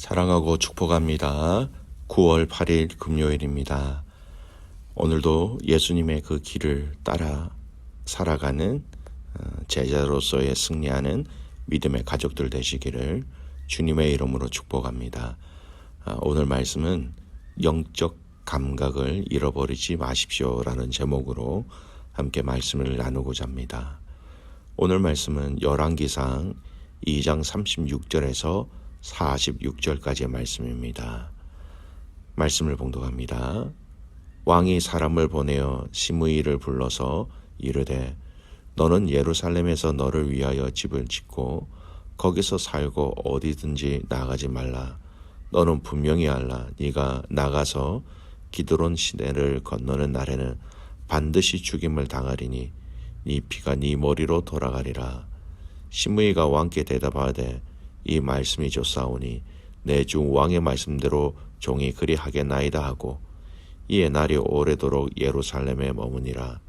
사랑하고 축복합니다. 9월 8일 금요일입니다. 오늘도 예수님의 그 길을 따라 살아가는 제자로서의 승리하는 믿음의 가족들 되시기를 주님의 이름으로 축복합니다. 오늘 말씀은 영적 감각을 잃어버리지 마십시오라는 제목으로 함께 말씀을 나누고자 합니다. 오늘 말씀은 열왕기상 2장 36절에서 46절까지의 말씀입니다. 말씀을 봉독합니다. 왕이 사람을 보내어 시므이를 불러서 이르되 너는 예루살렘에서 너를 위하여 집을 짓고 거기서 살고 어디든지 나가지 말라. 너는 분명히 알라. 네가 나가서 기드론 시내를 건너는 날에는 반드시 죽임을 당하리니 네 피가 네 머리로 돌아가리라. 시므이가 왕께 대답하되 이 말씀이 좋사오니 내 주 왕의 말씀대로 종이 그리하겠나이다 하고 이에 날이 오래도록 예루살렘에 머무니라.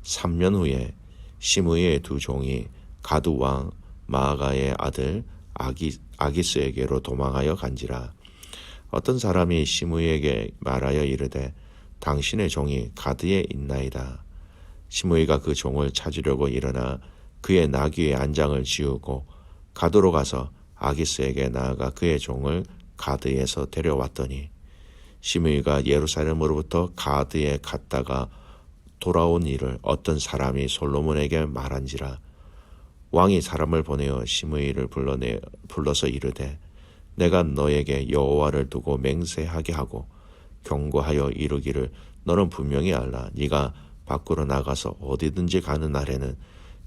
3년 후에 시므이의 두 종이 가드 왕 마아가의 아들 아기스에게로 도망하여 간지라. 어떤 사람이 시므이에게 말하여 이르되 당신의 종이 가드에 있나이다. 시므이가 그 종을 찾으려고 일어나 그의 나귀의 안장을 지우고 가드로 가서 아기스에게 나아가 그의 종을 가드에서 데려왔더니 시므이가 예루살렘으로부터 가드에 갔다가 돌아온 일을 어떤 사람이 솔로몬에게 말한지라. 왕이 사람을 보내어 시므이를 불러서 이르되 내가 너에게 여호와를 두고 맹세하게 하고 경고하여 이르기를 너는 분명히 알라. 네가 밖으로 나가서 어디든지 가는 날에는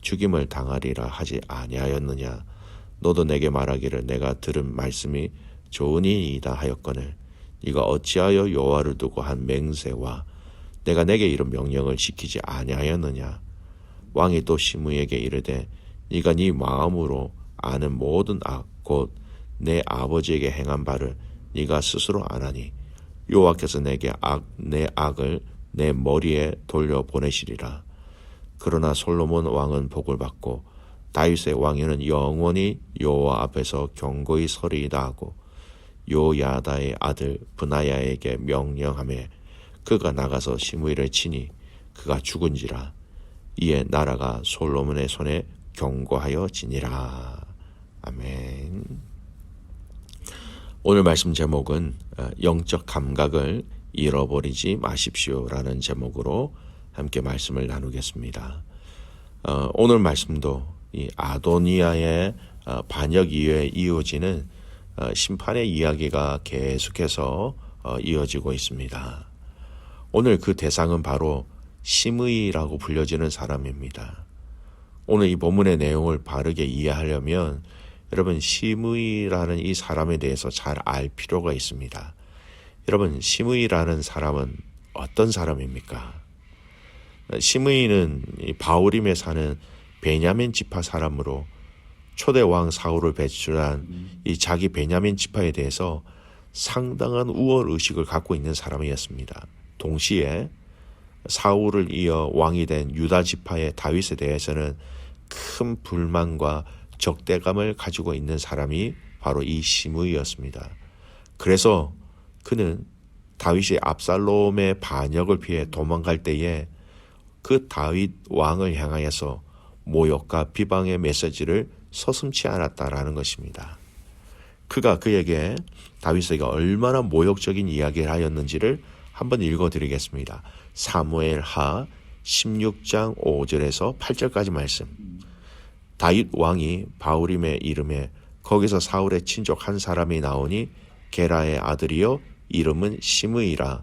죽임을 당하리라 하지 아니하였느냐. 너도 내게 말하기를 내가 들은 말씀이 좋으니이다 하였거늘 네가 어찌하여 여호와를 두고 한 맹세와 내가 내게 이런 명령을 지키지 아니하였느냐. 왕이 또 시므이에게 이르되 네가 네 마음으로 아는 모든 악 곧 내 아버지에게 행한 바를 네가 스스로 아나니 여호와께서 내게 내 악을 내 머리에 돌려 보내시리라. 그러나 솔로몬 왕은 복을 받고 다윗의 왕위는 영원히 여호와 앞에서 경고히 서리이다 하고 요야다의 아들 브나야에게 명령하매 그가 나가서 시므이를 치니 그가 죽은지라. 이에 나라가 솔로몬의 손에 경고하여 지니라. 아멘. 오늘 말씀 제목은 영적 감각을 잃어버리지 마십시오라는 제목으로 함께 말씀을 나누겠습니다. 오늘 말씀도 이 아도니아의 반역 이후에 이어지는 심판의 이야기가 계속해서 이어지고 있습니다. 오늘 그 대상은 바로 시므이라고 불려지는 사람입니다. 오늘 이 본문의 내용을 바르게 이해하려면 여러분 시므이라는 이 사람에 대해서 잘 알 필요가 있습니다. 여러분 시므이라는 사람은 어떤 사람입니까? 시므이는 바울임에 사는 베냐민 지파 사람으로 초대 왕 사울을 배출한 이 자기 베냐민 지파에 대해서 상당한 우월 의식을 갖고 있는 사람이었습니다. 동시에 사울을 이어 왕이 된 유다 지파의 다윗에 대해서는 큰 불만과 적대감을 가지고 있는 사람이 바로 이 시므이였습니다. 그래서 그는 다윗이 압살롬의 반역을 피해 도망갈 때에 그 다윗 왕을 향하여서 모욕과 비방의 메시지를 서슴지 않았다라는 것입니다. 그가 그에게 다윗에게 얼마나 모욕적인 이야기를 하였는지를 한번 읽어드리겠습니다. 사무엘하 16장 5절에서 8절까지 말씀. 다윗 왕이 바울임에 이름에 거기서 사울의 친족 한 사람이 나오니 게라의 아들이요 이름은 시므이라.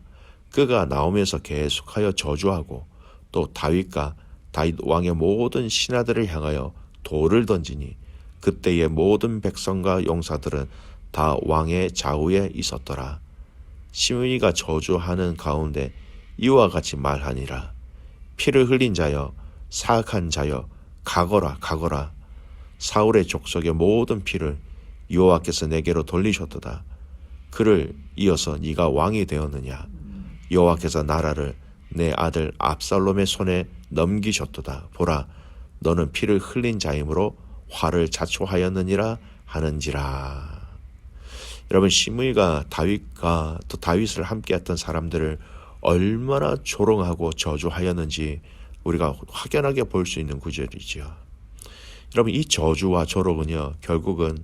그가 나오면서 계속하여 저주하고 또 다윗과 다윗 왕의 모든 신하들을 향하여 돌을 던지니 그때의 모든 백성과 용사들은 다 왕의 좌우에 있었더라. 시므이가 저주하는 가운데 이와 같이 말하니라. 피를 흘린 자여 사악한 자여 가거라 가거라. 사울의 족속의 모든 피를 여호와께서 내게로 돌리셨도다. 그를 이어서 네가 왕이 되었느냐. 여호와께서 나라를 내 아들 압살롬의 손에 넘기셨도다. 보라 너는 피를 흘린 자이므로 화를 자초하였느니라 하는지라. 여러분, 시므이가 다윗과 또 다윗을 함께했던 사람들을 얼마나 조롱하고 저주하였는지 우리가 확연하게 볼 수 있는 구절이지요. 여러분, 이 저주와 조롱은요, 결국은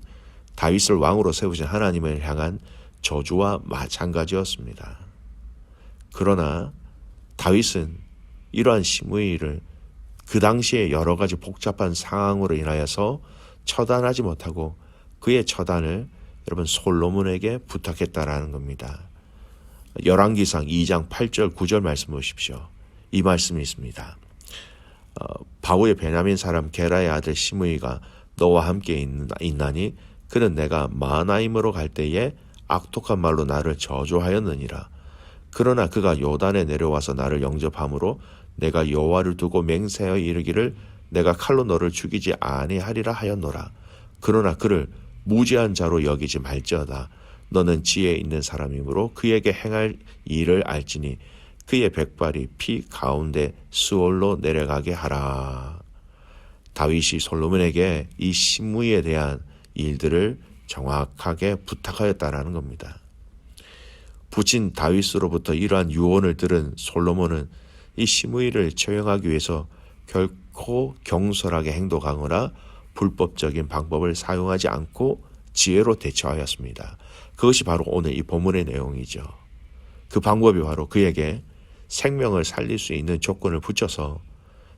다윗을 왕으로 세우신 하나님을 향한 저주와 마찬가지였습니다. 그러나 다윗은 이러한 시므이를 그 당시에 여러 가지 복잡한 상황으로 인하여서 처단하지 못하고 그의 처단을 여러분 솔로몬에게 부탁했다라는 겁니다. 열왕기상 2장 8절 9절 말씀 보십시오. 이 말씀이 있습니다. 바후의 베냐민 사람 게라의 아들 시므이가 너와 함께 있나니 그는 내가 마하나임으로 갈 때에 악독한 말로 나를 저주하였느니라. 그러나 그가 요단에 내려와서 나를 영접함으로 내가 여호와를 두고 맹세하여 이르기를 내가 칼로 너를 죽이지 아니하리라 하였노라. 그러나 그를 무지한 자로 여기지 말지어다. 너는 지혜 있는 사람이므로 그에게 행할 일을 알지니 그의 백발이 피 가운데 수월로 내려가게 하라. 다윗이 솔로몬에게 이 시므이에 대한 일들을 정확하게 부탁하였다라는 겁니다. 부친 다윗으로부터 이러한 유언을 들은 솔로몬은 이 시므이를 처형하기 위해서 결코 경솔하게 행동하거나 불법적인 방법을 사용하지 않고 지혜로 대처하였습니다. 그것이 바로 오늘 이 본문의 내용이죠. 그 방법이 바로 그에게 생명을 살릴 수 있는 조건을 붙여서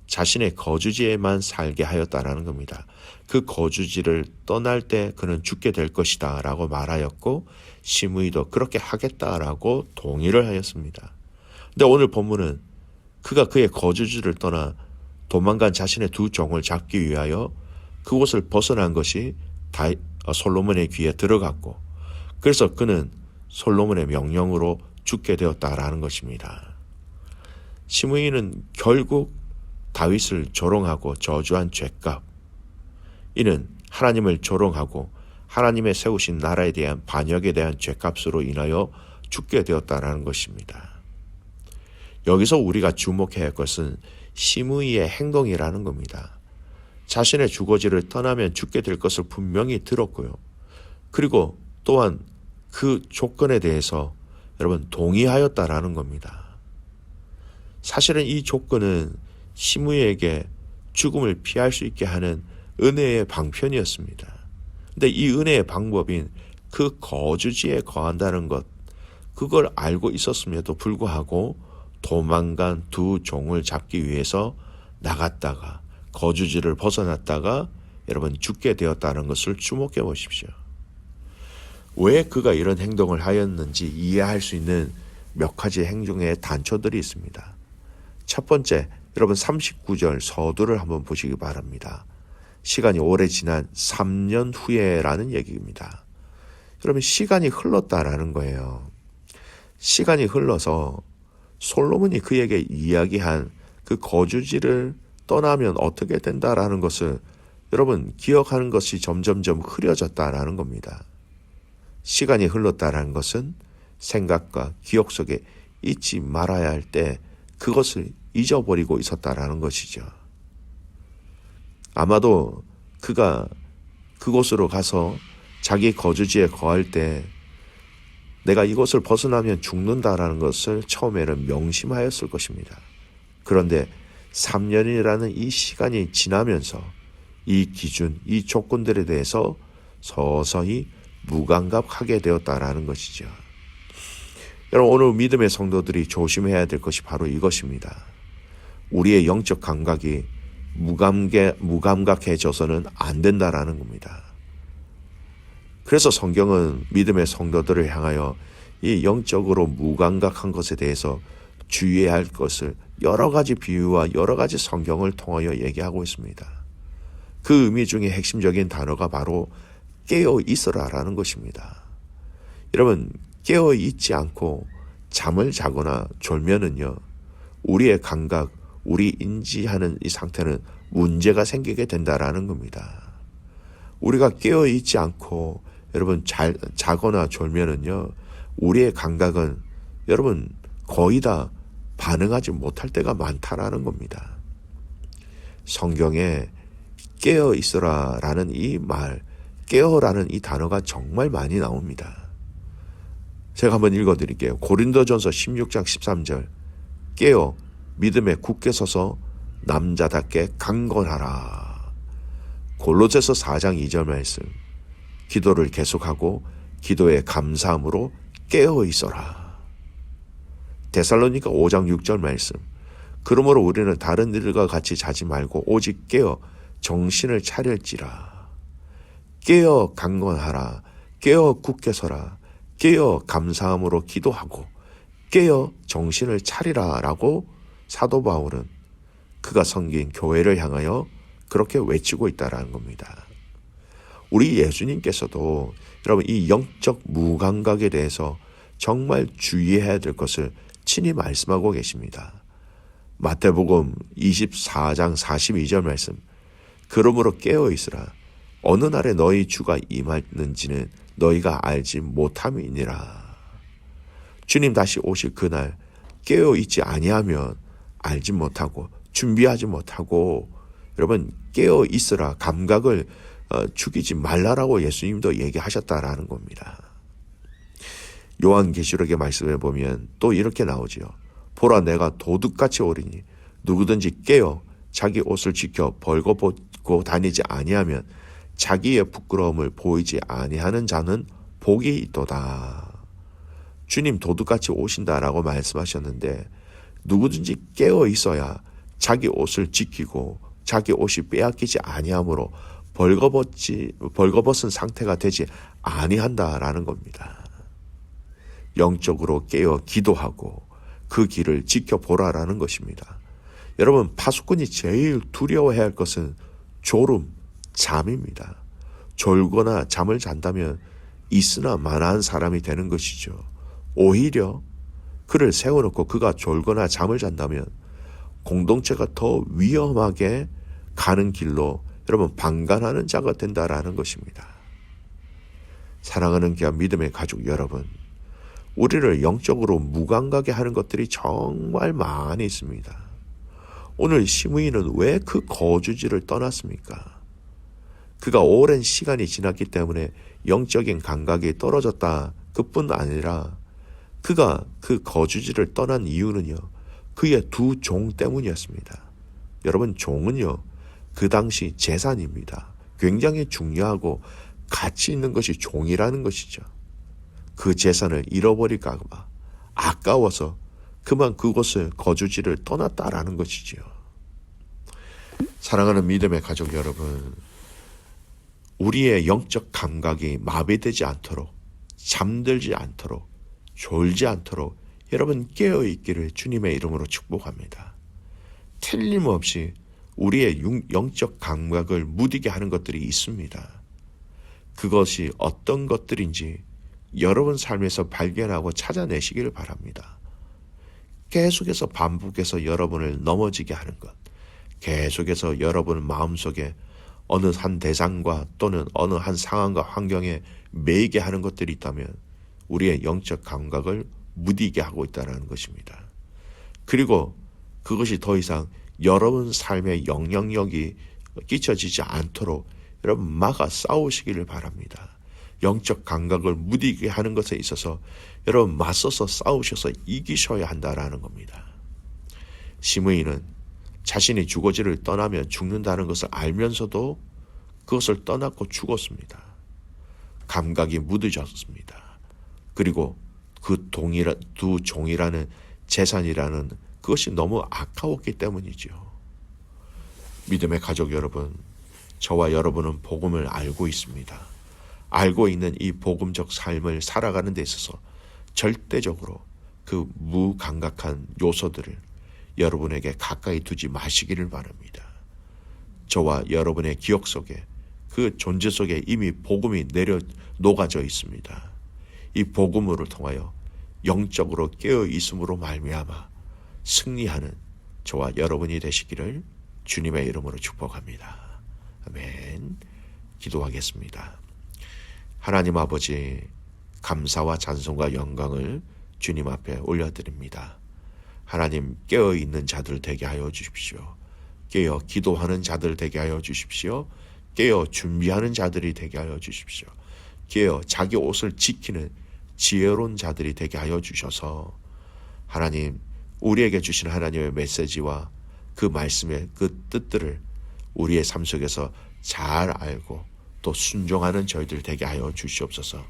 자신의 거주지에만 살게 하였다라는 겁니다. 그 거주지를 떠날 때 그는 죽게 될 것이다 라고 말하였고 시므이도 그렇게 하겠다라고 동의를 하였습니다. 근데 오늘 본문은 그가 그의 거주지를 떠나 도망간 자신의 두 종을 잡기 위하여 그곳을 벗어난 것이 솔로몬의 귀에 들어갔고 그래서 그는 솔로몬의 명령으로 죽게 되었다라는 것입니다. 시므이는 결국 다윗을 조롱하고 저주한 죄값, 이는 하나님을 조롱하고 하나님의 세우신 나라에 대한 반역에 대한 죄값으로 인하여 죽게 되었다라는 것입니다. 여기서 우리가 주목해야 할 것은 시므이의 행동이라는 겁니다. 자신의 주거지를 떠나면 죽게 될 것을 분명히 들었고요. 그리고 또한 그 조건에 대해서 여러분 동의하였다라는 겁니다. 사실은 이 조건은 시므이에게 죽음을 피할 수 있게 하는 은혜의 방편이었습니다. 근데 이 은혜의 방법인 그 거주지에 거한다는 것, 그걸 알고 있었음에도 불구하고 도망간 두 종을 잡기 위해서 나갔다가 거주지를 벗어났다가 여러분 죽게 되었다는 것을 주목해 보십시오. 왜 그가 이런 행동을 하였는지 이해할 수 있는 몇 가지 행동의 단초들이 있습니다. 첫 번째, 여러분 39절 서두를 한번 보시기 바랍니다. 시간이 오래 지난 3년 후에라는 얘기입니다. 여러분 시간이 흘렀다라는 거예요. 시간이 흘러서 솔로몬이 그에게 이야기한 그 거주지를 떠나면 어떻게 된다라는 것을 여러분 기억하는 것이 점점점 흐려졌다라는 겁니다. 시간이 흘렀다라는 것은 생각과 기억 속에 잊지 말아야 할 때 그것을 잊어버리고 있었다라는 것이죠. 아마도 그가 그곳으로 가서 자기 거주지에 거할 때 내가 이곳을 벗어나면 죽는다라는 것을 처음에는 명심하였을 것입니다. 그런데 3년이라는 이 시간이 지나면서 이 기준, 이 조건들에 대해서 서서히 무감각하게 되었다라는 것이죠. 여러분 오늘 믿음의 성도들이 조심해야 될 것이 바로 이것입니다. 우리의 영적 감각이 무감각해져서는 안 된다라는 겁니다. 그래서 성경은 믿음의 성도들을 향하여 이 영적으로 무감각한 것에 대해서 주의해야 할 것을 여러 가지 비유와 여러 가지 성경을 통하여 얘기하고 있습니다. 그 의미 중에 핵심적인 단어가 바로 깨어 있어라라는 것입니다. 여러분 깨어 있지 않고 잠을 자거나 졸면은요 우리의 감각, 우리 인지하는 이 상태는 문제가 생기게 된다라는 겁니다. 우리가 깨어 있지 않고 여러분 자거나 졸면은요 우리의 감각은 여러분 거의 다 반응하지 못할 때가 많다라는 겁니다. 성경에 깨어 있어라라는 이 말, 깨어라는 이 단어가 정말 많이 나옵니다. 제가 한번 읽어드릴게요. 고린도전서 16장 13절. 깨어 믿음에 굳게 서서 남자답게 강건하라. 골로새서 4장 2절 말씀. 기도를 계속하고 기도에 감사함으로 깨어 있어라. 데살로니가 5장 6절 말씀. 그러므로 우리는 다른 일과 같이 자지 말고 오직 깨어 정신을 차릴지라. 깨어 강건하라. 깨어 굳게 서라. 깨어 감사함으로 기도하고 깨어 정신을 차리라 라고 사도 바울은 그가 섬긴 교회를 향하여 그렇게 외치고 있다라는 겁니다. 우리 예수님께서도 여러분 이 영적 무감각에 대해서 정말 주의해야 될 것을 친히 말씀하고 계십니다. 마태복음 24장 42절 말씀. 그러므로 깨어 있으라. 어느 날에 너희 주가 임하는지는 너희가 알지 못함이니라. 주님 다시 오실 그날 깨어 있지 아니하면 알지 못하고 준비하지 못하고 여러분 깨어 있으라. 감각을 죽이지 말라라고 예수님도 얘기하셨다라는 겁니다. 요한계시록의 말씀에 보면 또 이렇게 나오지요. 보라 내가 도둑같이 오리니 누구든지 깨어 자기 옷을 지켜 벌거벗고 다니지 아니하면 자기의 부끄러움을 보이지 아니하는 자는 복이 있도다. 주님 도둑같이 오신다라고 말씀하셨는데 누구든지 깨어 있어야 자기 옷을 지키고 자기 옷이 빼앗기지 아니하므로 벌거벗은 상태가 되지 아니한다라는 겁니다. 영적으로 깨어 기도하고 그 길을 지켜보라라는 것입니다. 여러분 파수꾼이 제일 두려워해야 할 것은 졸음, 잠입니다. 졸거나 잠을 잔다면 있으나 마나한 사람이 되는 것이죠. 오히려 그를 세워놓고 그가 졸거나 잠을 잔다면 공동체가 더 위험하게 가는 길로 여러분 방관하는 자가 된다라는 것입니다. 사랑하는 귀한 믿음의 가족 여러분, 우리를 영적으로 무감각하게 하는 것들이 정말 많이 있습니다. 오늘 시므이는 왜 그 거주지를 떠났습니까? 그가 오랜 시간이 지났기 때문에 영적인 감각이 떨어졌다 그뿐 아니라 그가 그 거주지를 떠난 이유는요, 그의 두 종 때문이었습니다. 여러분 종은요 그 당시 재산입니다. 굉장히 중요하고 가치 있는 것이 종이라는 것이죠. 그 재산을 잃어버릴까 봐 아까워서 그만 그곳을 거주지를 떠났다라는 것이지요. 사랑하는 믿음의 가족 여러분, 우리의 영적 감각이 마비되지 않도록, 잠들지 않도록, 졸지 않도록 여러분 깨어있기를 주님의 이름으로 축복합니다. 틀림없이 우리의 영적 감각을 무디게 하는 것들이 있습니다. 그것이 어떤 것들인지 여러분 삶에서 발견하고 찾아내시기를 바랍니다. 계속해서 반복해서 여러분을 넘어지게 하는 것, 계속해서 여러분 마음속에 어느 한 대상과 또는 어느 한 상황과 환경에 매이게 하는 것들이 있다면 우리의 영적 감각을 무디게 하고 있다는 것입니다. 그리고 그것이 더 이상 여러분 삶의 영향력이 끼쳐지지 않도록 여러분 막아 싸우시기를 바랍니다. 영적 감각을 무디게 하는 것에 있어서 여러분 맞서서 싸우셔서 이기셔야 한다라는 겁니다. 시므이는 자신이 주거지를 떠나면 죽는다는 것을 알면서도 그것을 떠났고 죽었습니다. 감각이 무뎌졌습니다. 그리고 그 두 종이라는 재산이라는 그것이 너무 아까웠기 때문이죠. 믿음의 가족 여러분, 저와 여러분은 복음을 알고 있습니다. 알고 있는 이 복음적 삶을 살아가는 데 있어서 절대적으로 그 무감각한 요소들을 여러분에게 가까이 두지 마시기를 바랍니다. 저와 여러분의 기억 속에 그 존재 속에 이미 복음이 녹아져 있습니다. 이 복음을 통하여 영적으로 깨어 있음으로 말미암아 승리하는 저와 여러분이 되시기를 주님의 이름으로 축복합니다. 아멘. 기도하겠습니다. 하나님 아버지, 감사와 찬송과 영광을 주님 앞에 올려드립니다. 하나님, 깨어있는 자들 되게 하여 주십시오. 깨어 기도하는 자들 되게 하여 주십시오. 깨어 준비하는 자들이 되게 하여 주십시오. 깨어 자기 옷을 지키는 지혜로운 자들이 되게 하여 주셔서 하나님, 우리에게 주신 하나님의 메시지와 그 말씀의 그 뜻들을 우리의 삶 속에서 잘 알고 또 순종하는 저희들 되게 하여 주시옵소서.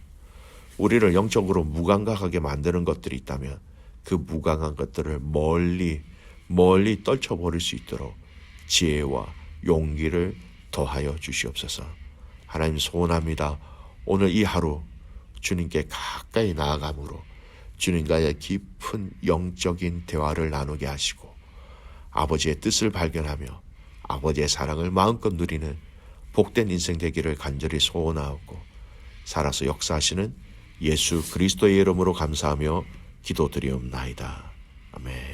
우리를 영적으로 무감각하게 만드는 것들이 있다면 그 무감한 것들을 멀리 떨쳐버릴 수 있도록 지혜와 용기를 더하여 주시옵소서. 하나님, 소원합니다. 오늘 이 하루 주님께 가까이 나아감으로 주님과의 깊은 영적인 대화를 나누게 하시고 아버지의 뜻을 발견하며 아버지의 사랑을 마음껏 누리는 복된 인생 되기를 간절히 소원하고 살아서 역사하시는 예수 그리스도의 이름으로 감사하며 기도드리옵나이다. 아멘.